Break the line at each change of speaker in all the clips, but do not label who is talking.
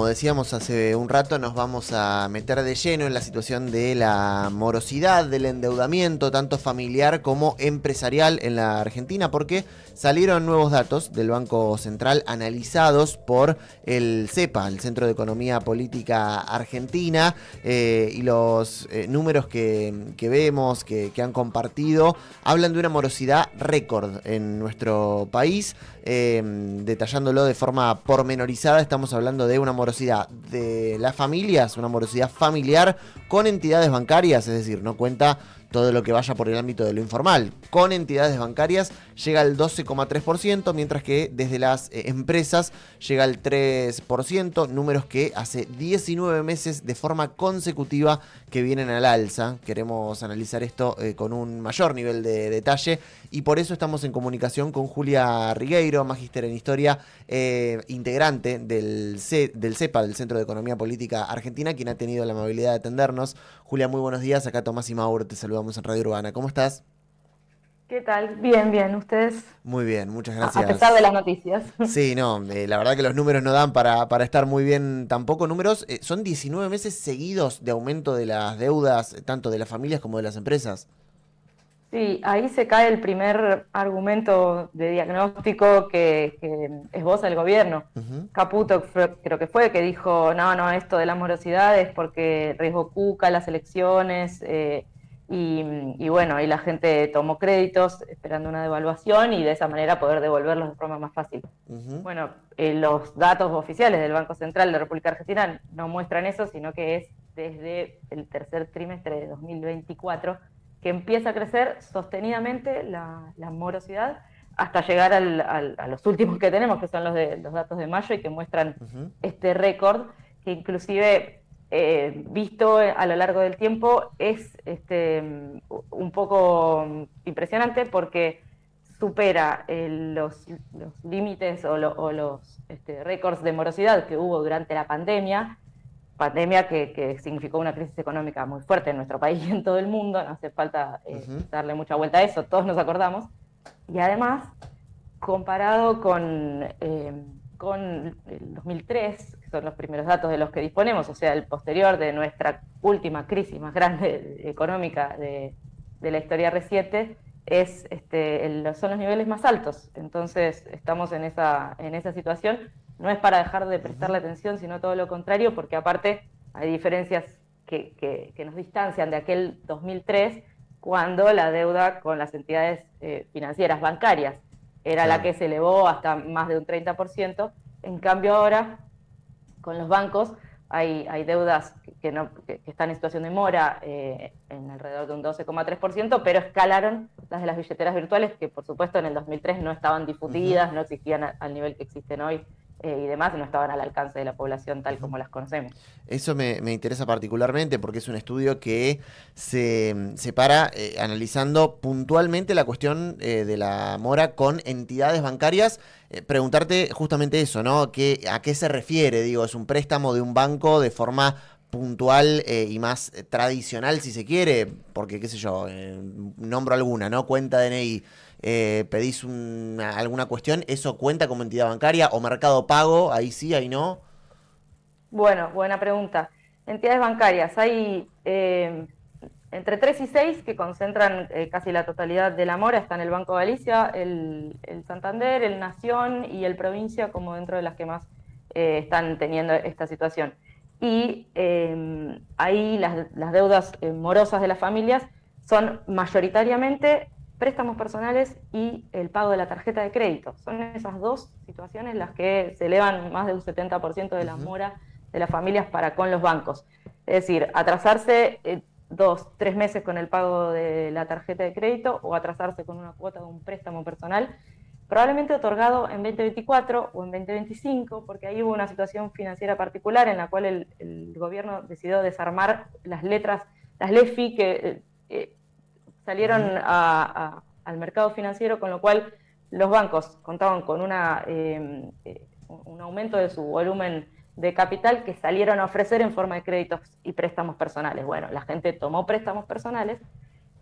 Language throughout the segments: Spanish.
como decíamos hace un rato, nos vamos a meter de lleno en la situación de la morosidad, del endeudamiento, tanto familiar como empresarial en la Argentina, porque salieron nuevos datos del Banco Central analizados por el CEPA, el Centro de Economía Política Argentina, y los números que vemos, que han compartido, hablan de una morosidad récord en nuestro país. Detallándolo de forma pormenorizada, estamos hablando de una morosidad de las familias, una morosidad familiar con entidades bancarias, es decir, no cuenta todo lo que vaya por el ámbito de lo informal. Con entidades bancarias llega al 12,3%, mientras que desde las empresas llega al 3%, números que hace 19 meses de forma consecutiva que vienen al alza. Queremos analizar esto con un mayor nivel de detalle y por eso estamos en comunicación con Julia Rigueiro, magíster en Historia, integrante del CEPA, del Centro de Economía Política Argentina, quien ha tenido la amabilidad de atendernos. Julia, muy buenos días. Acá Tomás y Mauro, te saludamos en Radio Urbana. ¿Cómo estás?
¿Qué tal? Bien, bien. ¿Ustedes?
Muy bien, muchas
A pesar de
gracias.
las noticias.
Sí, no, la verdad que los números no dan para estar muy bien tampoco. Números, son 19 meses seguidos de aumento de las deudas, tanto de las familias como de las empresas.
Sí, ahí se cae el primer argumento de diagnóstico que esboza el gobierno.
Ujú.
Caputo creo que fue, que dijo, no, no, esto de la morosidad es porque riesgo Cuca, las elecciones, y bueno, y la gente tomó créditos esperando una devaluación y de esa manera poder devolverlos de forma más fácil.
Ujú.
Bueno, los datos oficiales del Banco Central de la República Argentina no muestran eso, sino que es desde el tercer trimestre de 2024 que empieza a crecer sostenidamente la morosidad hasta llegar a los últimos que tenemos, que son los datos de mayo y que muestran
Ujú.
este récord, que inclusive visto a lo largo del tiempo es un poco impresionante porque supera los límites o los récords de morosidad que hubo durante la pandemia que significó una crisis económica muy fuerte en nuestro país y en todo el mundo, no hace falta
Ujú.
darle mucha vuelta a eso, todos nos acordamos, y además, comparado con el 2003, que son los primeros datos de los que disponemos, o sea, el posterior de nuestra última crisis más grande económica de la historia reciente, son los niveles más altos. Entonces, estamos en esa situación. No es para dejar de prestarle
Ujú.
atención, sino todo lo contrario, porque aparte hay diferencias que nos distancian de aquel 2003, cuando la deuda con las entidades financieras bancarias era la
Claro.
que se elevó hasta más de un 30%. En cambio ahora, con los bancos, hay deudas que están en situación de mora en alrededor de un 12,3%, pero escalaron las de las billeteras virtuales, que por supuesto en el 2003 no estaban
Ujú.
difundidas, no existían al nivel que existen hoy y demás, y no estaban al alcance de la población tal
Ujú.
como las conocemos.
Eso me interesa particularmente porque es un estudio que se separa analizando puntualmente la cuestión de la mora con entidades bancarias. Preguntarte justamente eso, ¿no? ¿A qué se refiere? Digo, ¿es un préstamo de un banco de forma puntual y más tradicional, si se quiere? Porque, qué sé yo, nombro alguna, ¿no? Cuenta DNI. Pedís alguna cuestión, ¿eso cuenta como entidad bancaria o mercado pago? Ahí sí, ahí no.
Bueno, buena pregunta. Entidades bancarias, hay entre 3 y 6 que concentran casi la totalidad de la mora. Están el Banco Galicia, el Santander, el Nación y el Provincia como dentro de las que más están teniendo esta situación. Y ahí las deudas morosas de las familias son mayoritariamente préstamos personales y el pago de la tarjeta de crédito. Son esas dos situaciones las que se elevan más de un 70% de la
Ujú.
mora de las familias para con los bancos. Es decir, atrasarse 2, 3 meses con el pago de la tarjeta de crédito o atrasarse con una cuota de un préstamo personal, probablemente otorgado en 2024 o en 2025, porque ahí hubo una situación financiera particular en la cual el gobierno decidió desarmar las letras, las LEFI que salieron
Ujú.
al mercado financiero, con lo cual los bancos contaban con un aumento de su volumen de capital que salieron a ofrecer en forma de créditos y préstamos personales. Bueno, la gente tomó préstamos personales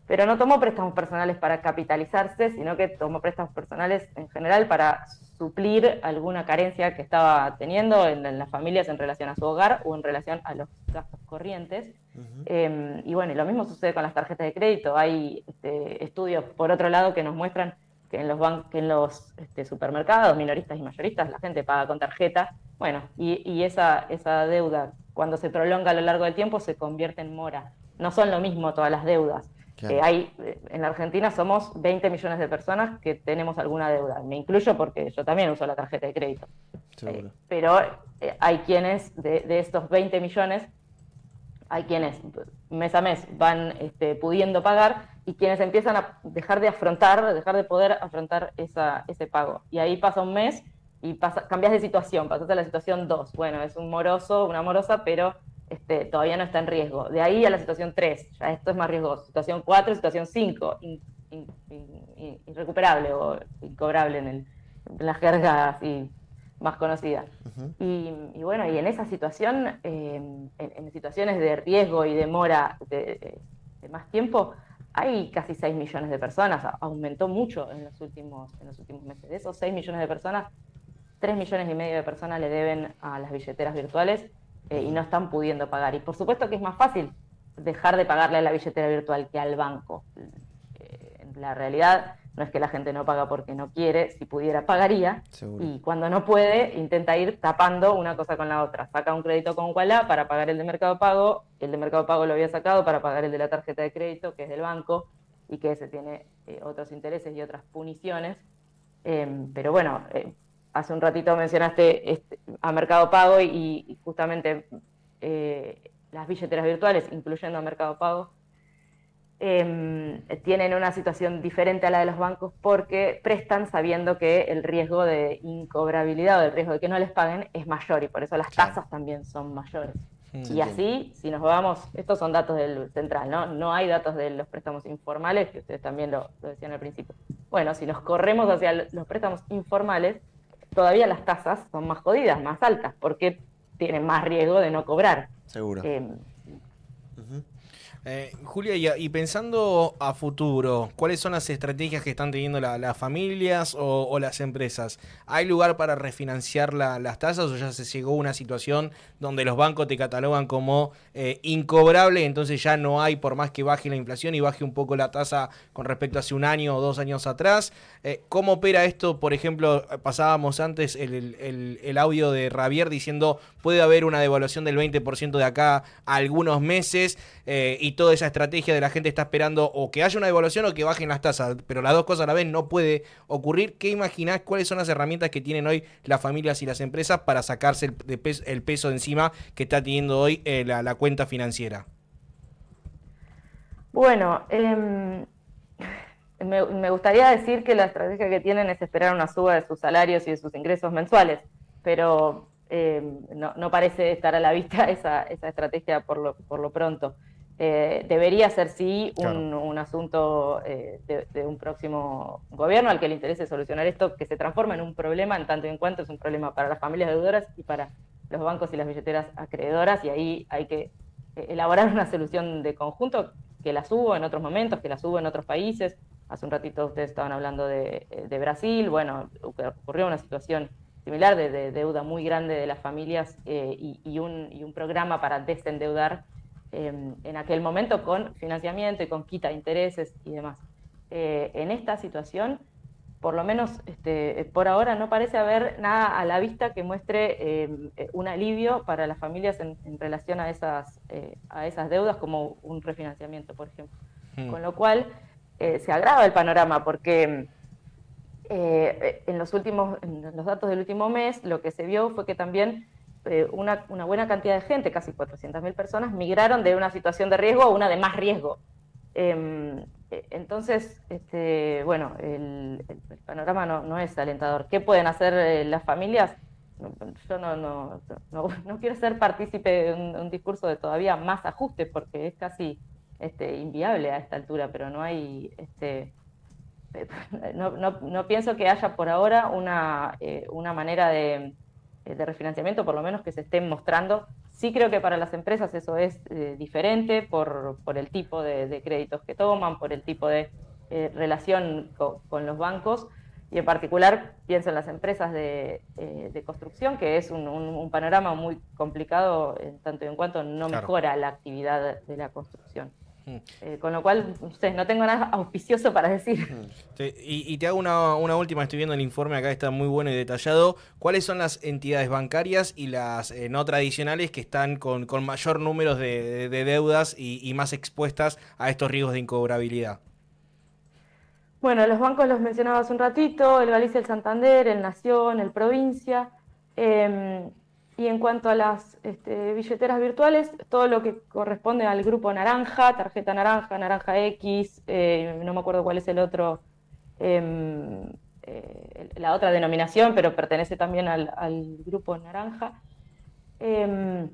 pero no tomó préstamos personales para capitalizarse, sino que tomó préstamos personales en general para suplir alguna carencia que estaba teniendo en las familias en relación a su hogar o en relación a los gastos corrientes. Y bueno, y lo mismo sucede con las tarjetas de crédito. Hay estudios, por otro lado, que nos muestran que en los supermercados minoristas y mayoristas la gente paga con tarjeta. Bueno, y esa deuda, cuando se prolonga a lo largo del tiempo, se convierte en mora. No son lo mismo todas las deudas.
Claro.
En la Argentina somos 20 millones de personas que tenemos alguna deuda. Me incluyo porque yo también uso la tarjeta de crédito. Pero hay quienes de estos 20 millones, hay quienes mes a mes van pudiendo pagar y quienes empiezan a dejar de poder afrontar ese pago. Y ahí pasa un mes y cambias de situación, pasas a la situación 2. Bueno, es un moroso, una morosa, pero todavía no está en riesgo. De ahí a la situación 3, ya esto es más riesgoso. Situación 4, situación 5, irrecuperable o incobrable en la jerga así más conocida. Y bueno, y en esa situación, en situaciones de riesgo y demora de más tiempo, hay casi 6 millones de personas, aumentó mucho en los últimos meses. De esos 6 millones de personas, 3 millones y medio de personas le deben a las billeteras virtuales y no están pudiendo pagar. Y por supuesto que es más fácil dejar de pagarle a la billetera virtual que al banco. La realidad no es que la gente no paga porque no quiere, si pudiera pagaría.
Seguro.
Y cuando no puede, intenta ir tapando una cosa con la otra. Saca un crédito con Ualá para pagar el de Mercado Pago, el de Mercado Pago lo había sacado para pagar el de la tarjeta de crédito, que es del banco, y que ese tiene otros intereses y otras puniciones. Pero bueno, hace un ratito mencionaste a Mercado Pago y justamente las billeteras virtuales, incluyendo a Mercado Pago, tienen una situación diferente a la de los bancos porque prestan sabiendo que el riesgo de incobrabilidad o el riesgo de que no les paguen es mayor y por eso las tasas también son mayores. Y así, si nos vamos, estos son datos del central, ¿no? No hay datos de los préstamos informales, que ustedes también lo decían al principio. Bueno, si nos corremos hacia los préstamos informales, todavía las tasas son más jodidas, más altas, porque tienen más riesgo de no cobrar.
Seguro.
Julia, y pensando a futuro, ¿cuáles son las estrategias que están teniendo las familias o las empresas? ¿Hay lugar para refinanciar las tasas o ya se llegó a una situación donde los bancos te catalogan como incobrable, entonces ya no hay, por más que baje la inflación y baje un poco la tasa con respecto a hace un año o 2 años atrás? ¿Cómo opera esto? Por ejemplo, pasábamos antes el audio de Javier diciendo puede haber una devaluación del 20% de acá a algunos meses y toda esa estrategia de la gente está esperando o que haya una devaluación o que bajen las tasas, pero las dos cosas a la vez no puede ocurrir. ¿Qué imaginás? ¿Cuáles son las herramientas que tienen hoy las familias y las empresas para sacarse el peso de encima que está teniendo hoy la cuenta financiera?
Bueno, me gustaría decir que la estrategia que tienen es esperar una suba de sus salarios y de sus ingresos mensuales, pero no parece estar a la vista esa estrategia por lo pronto. Debería ser sí un asunto de un próximo gobierno al que le interese solucionar esto, que se transforma en un problema en tanto y en cuanto es un problema para las familias deudoras y para los bancos y las billeteras acreedoras, y ahí hay que elaborar una solución de conjunto, que las hubo en otros momentos, que las hubo en otros países. Hace un ratito ustedes estaban hablando de Brasil. Bueno, ocurrió una situación similar de deuda muy grande de las familias y un programa para desendeudar en aquel momento con financiamiento y con quita de intereses y demás. En esta situación, por lo menos por ahora, no parece haber nada a la vista que muestre un alivio para las familias en relación a esas deudas, como un refinanciamiento, por ejemplo. Con lo cual, se agrava el panorama porque en los datos del último mes, lo que se vio fue que también una buena cantidad de gente, casi 400.000 personas, migraron de una situación de riesgo a una de más riesgo. Entonces, bueno, el panorama no es alentador. ¿Qué pueden hacer las familias? Yo no quiero ser partícipe de un discurso de todavía más ajuste, porque es casi inviable a esta altura, pero no hay... no pienso que haya por ahora una manera de refinanciamiento, por lo menos que se esté mostrando, Sí creo que para las empresas eso es diferente por el tipo de créditos que toman, por el tipo de relación con los bancos, y en particular pienso en las empresas de construcción, que es un panorama muy complicado en tanto y en cuanto no
Claro.
mejora la actividad de la construcción.
Mm.
Con lo cual, no sé, no tengo nada auspicioso para decir.
Y te hago una última, estoy viendo el informe acá, está muy bueno y detallado. ¿Cuáles son las entidades bancarias y las no tradicionales que están con mayor número de deudas y más expuestas a estos riesgos de incobrabilidad?
Bueno, los bancos los mencionaba hace un ratito, el Galicia, el Santander, el Nación, el Provincia. eh, y en cuanto a las billeteras virtuales, todo lo que corresponde al grupo naranja, tarjeta naranja, naranja X, no me acuerdo cuál es el otro, la otra denominación, pero pertenece también al grupo naranja. Eh,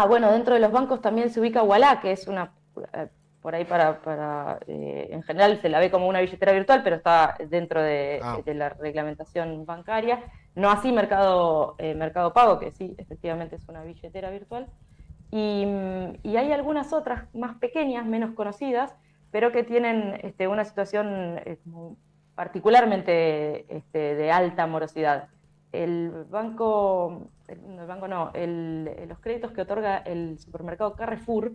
bueno, dentro de los bancos también se ubica Ualá, que es una, por ahí en general se la ve como una billetera virtual, pero está dentro
Ah,
de la reglamentación bancaria. No así Mercado Pago, que sí, efectivamente es una billetera virtual. Y hay algunas otras más pequeñas, menos conocidas, pero que tienen una situación como particularmente de alta morosidad. El banco no, los créditos que otorga el supermercado Carrefour,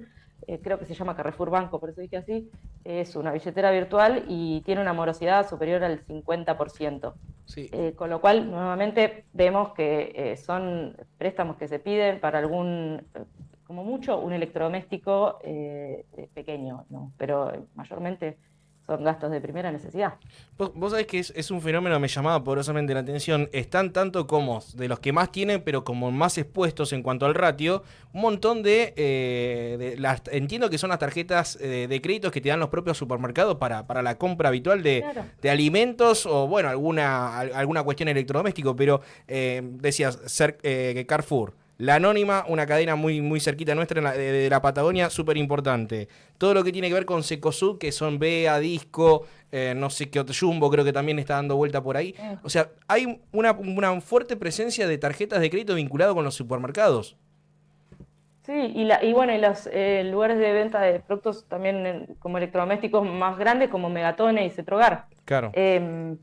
creo que se llama Carrefour Banco, por eso dije así, es una billetera virtual y tiene una morosidad superior al 50%.
sí.
Con lo cual, nuevamente, vemos que son préstamos que se piden para como mucho, un electrodoméstico pequeño, ¿no? Pero mayormente son gastos de primera necesidad.
Vos sabés que es un fenómeno que me llamaba poderosamente la atención. Están tanto como de los que más tienen, pero como más expuestos en cuanto al ratio, un montón entiendo que son las tarjetas de créditos que te dan los propios supermercados para la compra habitual
Claro.
de alimentos o, bueno, alguna cuestión electrodoméstico, pero decías, Carrefour. La Anónima, una cadena muy cerquita nuestra de la Patagonia, súper importante. Todo lo que tiene que ver con Secosud, que son BEA, Disco, no sé qué otro, Jumbo creo que también está dando vuelta por ahí. O sea, hay una fuerte presencia de tarjetas de crédito vinculado con los supermercados.
Sí, y bueno, y los lugares de venta de productos también como electrodomésticos más grandes como Megatone y Cetrogar.
Claro.
Eh,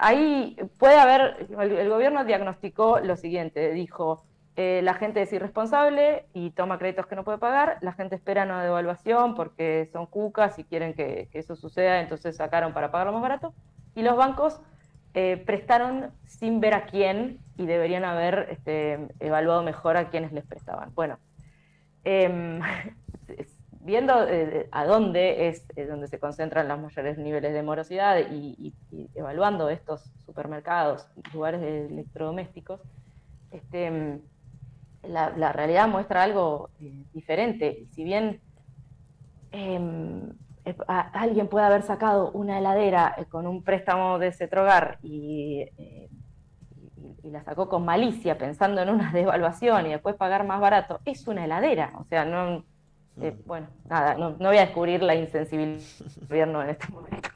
Ahí puede haber, el gobierno diagnosticó lo siguiente, dijo, la gente es irresponsable y toma créditos que no puede pagar, la gente espera una devaluación porque son cucas y quieren que eso suceda, entonces sacaron para pagarlo más barato, y los bancos prestaron sin ver a quién y deberían haber evaluado mejor a quienes les prestaban. Bueno, eh, viendo a dónde es donde se concentran los mayores niveles de morosidad y evaluando estos supermercados y lugares de electrodomésticos, la realidad muestra algo diferente. Y si bien alguien puede haber sacado una heladera con un préstamo de Cetrogar y la sacó con malicia pensando en una devaluación y después pagar más barato, es una heladera. O sea, no, bueno, nada, no voy a descubrir la insensibilidad del gobierno en este momento.